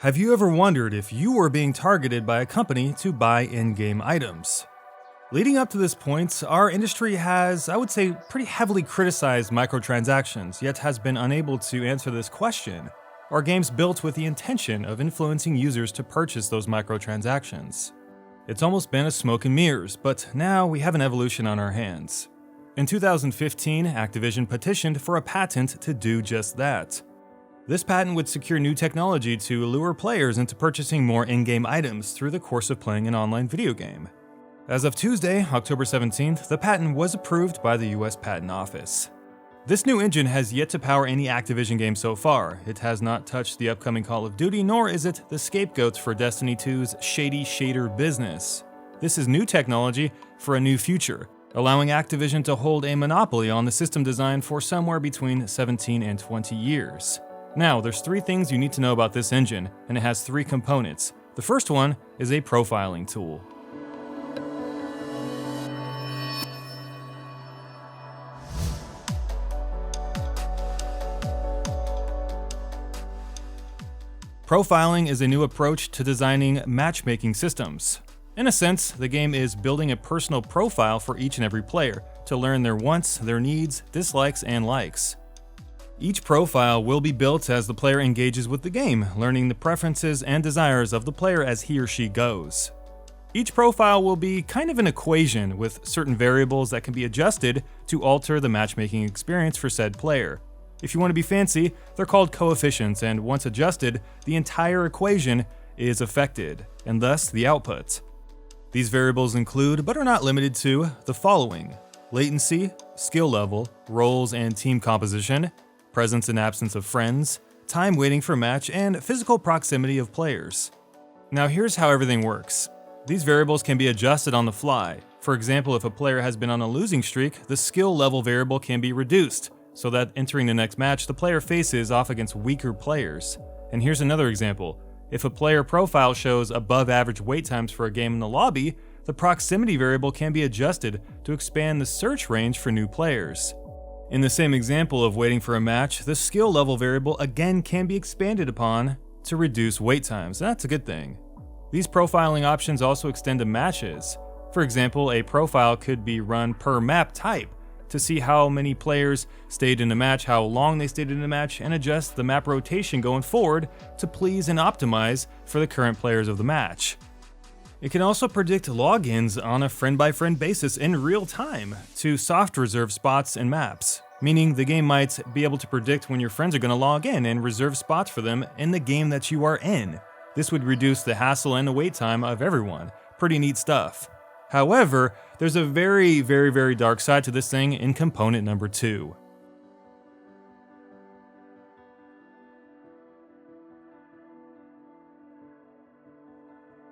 Have you ever wondered if you were being targeted by a company to buy in-game items? Leading up to this point, our industry has, I would say, pretty heavily criticized microtransactions, yet has been unable to answer this question. Are games built with the intention of influencing users to purchase those microtransactions? It's almost been a smoke and mirrors, but now we have an evolution on our hands. In 2015, Activision petitioned for a patent to do just that. This patent would secure new technology to lure players into purchasing more in-game items through the course of playing an online video game. As of Tuesday, October 17th, the patent was approved by the US Patent Office. This new engine has yet to power any Activision game so far. It has not touched the upcoming Call of Duty, nor is it the scapegoat for Destiny 2's shady shader business. This is new technology for a new future, allowing Activision to hold a monopoly on the system design for somewhere between 17 and 20 years. Now, there's three things you need to know about this engine, and it has three components. The first one is a profiling tool. Profiling is a new approach to designing matchmaking systems. In a sense, the game is building a personal profile for each and every player to learn their wants, their needs, dislikes, and likes. Each profile will be built as the player engages with the game, learning the preferences and desires of the player as he or she goes. Each profile will be kind of an equation with certain variables that can be adjusted to alter the matchmaking experience for said player. If you want to be fancy, they're called coefficients, and once adjusted, the entire equation is affected, and thus the output. These variables include, but are not limited to, the following: latency, skill level, roles and team composition, presence and absence of friends, time waiting for match, and physical proximity of players. Now here's how everything works. These variables can be adjusted on the fly. For example, if a player has been on a losing streak, the skill level variable can be reduced, so that entering the next match, the player faces off against weaker players. And here's another example. If a player profile shows above average wait times for a game in the lobby, the proximity variable can be adjusted to expand the search range for new players. In the same example of waiting for a match, the skill level variable again can be expanded upon to reduce wait times, and that's a good thing. These profiling options also extend to matches. For example, a profile could be run per map type to see how many players stayed in a match, how long they stayed in a match, and adjust the map rotation going forward to please and optimize for the current players of the match. It can also predict logins on a friend-by-friend basis in real time to soft reserve spots and maps, meaning the game might be able to predict when your friends are going to log in and reserve spots for them in the game that you are in. This would reduce the hassle and the wait time of everyone. Pretty neat stuff. However, there's a very dark side to this thing in component number 2.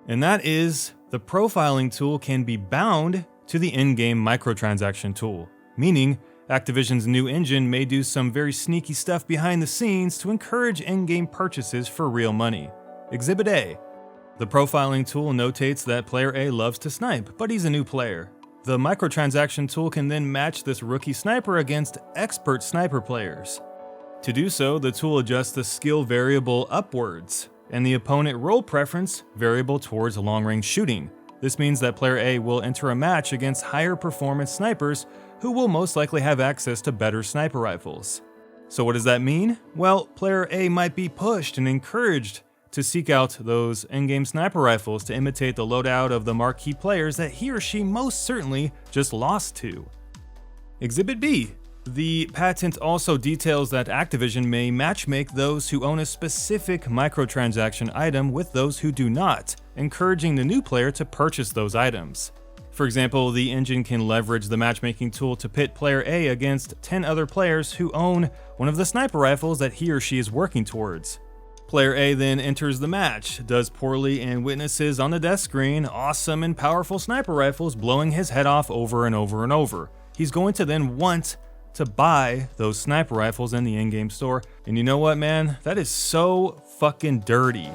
And that is, the profiling tool can be bound to the in-game microtransaction tool, meaning Activision's new engine may do some very sneaky stuff behind the scenes to encourage in-game purchases for real money. Exhibit A. The profiling tool notates that player A loves to snipe, but he's a new player. The microtransaction tool can then match this rookie sniper against expert sniper players. To do so, the tool adjusts the skill variable upwards, and the opponent role preference variable towards long-range shooting. This means that player A will enter a match against higher performance snipers who will most likely have access to better sniper rifles. So what does that mean? Well, player A might be pushed and encouraged to seek out those in-game sniper rifles to imitate the loadout of the marquee players that he or she most certainly just lost to. Exhibit B. The patent also details that Activision may matchmake those who own a specific microtransaction item with those who do not, encouraging the new player to purchase those items. For example, the engine can leverage the matchmaking tool to pit player A against 10 other players who own one of the sniper rifles that he or she is working towards. Player A then enters the match, does poorly, and witnesses on the death screen awesome and powerful sniper rifles blowing his head off over and over and over. He's going to then want to buy those sniper rifles in the in-game store, and you know what, man? That is so fucking dirty.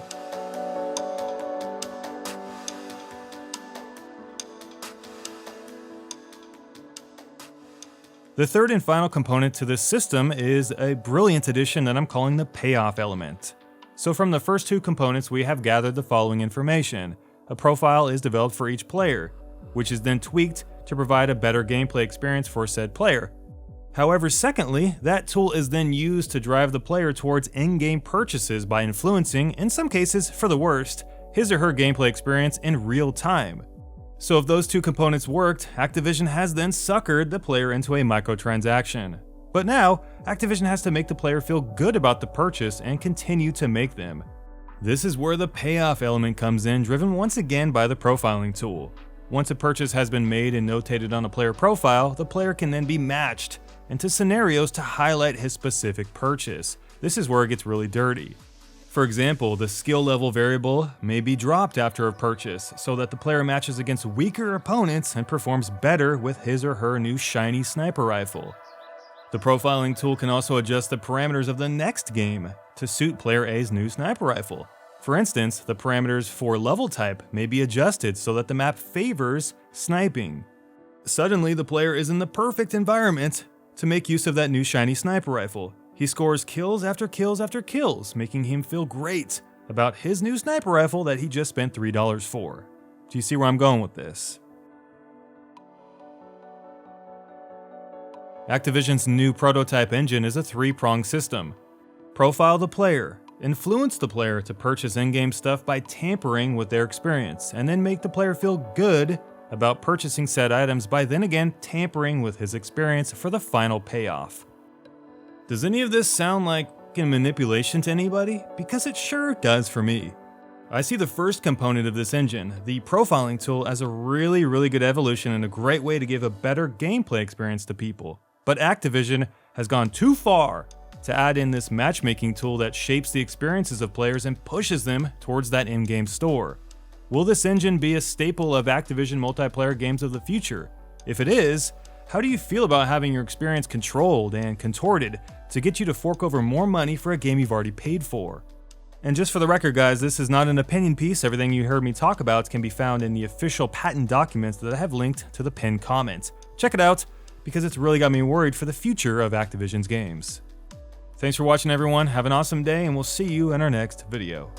The third and final component to this system is a brilliant addition that I'm calling the Payoff Element. So from the first two components, we have gathered the following information. A profile is developed for each player, which is then tweaked to provide a better gameplay experience for said player. However, secondly, that tool is then used to drive the player towards in-game purchases by influencing, in some cases for the worst, his or her gameplay experience in real time. So if those two components worked, Activision has then suckered the player into a microtransaction. But now, Activision has to make the player feel good about the purchase and continue to make them. This is where the payoff element comes in, driven once again by the profiling tool. Once a purchase has been made and notated on a player profile, the player can then be matched into scenarios to highlight his specific purchase. This is where it gets really dirty. For example, the skill level variable may be dropped after a purchase so that the player matches against weaker opponents and performs better with his or her new shiny sniper rifle. The profiling tool can also adjust the parameters of the next game to suit player A's new sniper rifle. For instance, the parameters for level type may be adjusted so that the map favors sniping. Suddenly, the player is in the perfect environment to make use of that new shiny sniper rifle. He scores kills after kills after kills, making him feel great about his new sniper rifle that he just spent $3 for. Do you see where I'm going with this? Activision's new prototype engine is a three-pronged system. Profile the player, influence the player to purchase in-game stuff by tampering with their experience, and then make the player feel good about purchasing said items by then again tampering with his experience for the final payoff. Does any of this sound like a manipulation to anybody? Because it sure does for me. I see the first component of this engine, the profiling tool, as a really good evolution and a great way to give a better gameplay experience to people. But Activision has gone too far to add in this matchmaking tool that shapes the experiences of players and pushes them towards that in-game store. Will this engine be a staple of Activision multiplayer games of the future? If it is, how do you feel about having your experience controlled and contorted to get you to fork over more money for a game you've already paid for? And just for the record, guys, this is not an opinion piece. Everything you heard me talk about can be found in the official patent documents that I have linked to the pinned comment. Check it out, because it's really got me worried for the future of Activision's games. Thanks for watching, everyone. Have an awesome day, and we'll see you in our next video.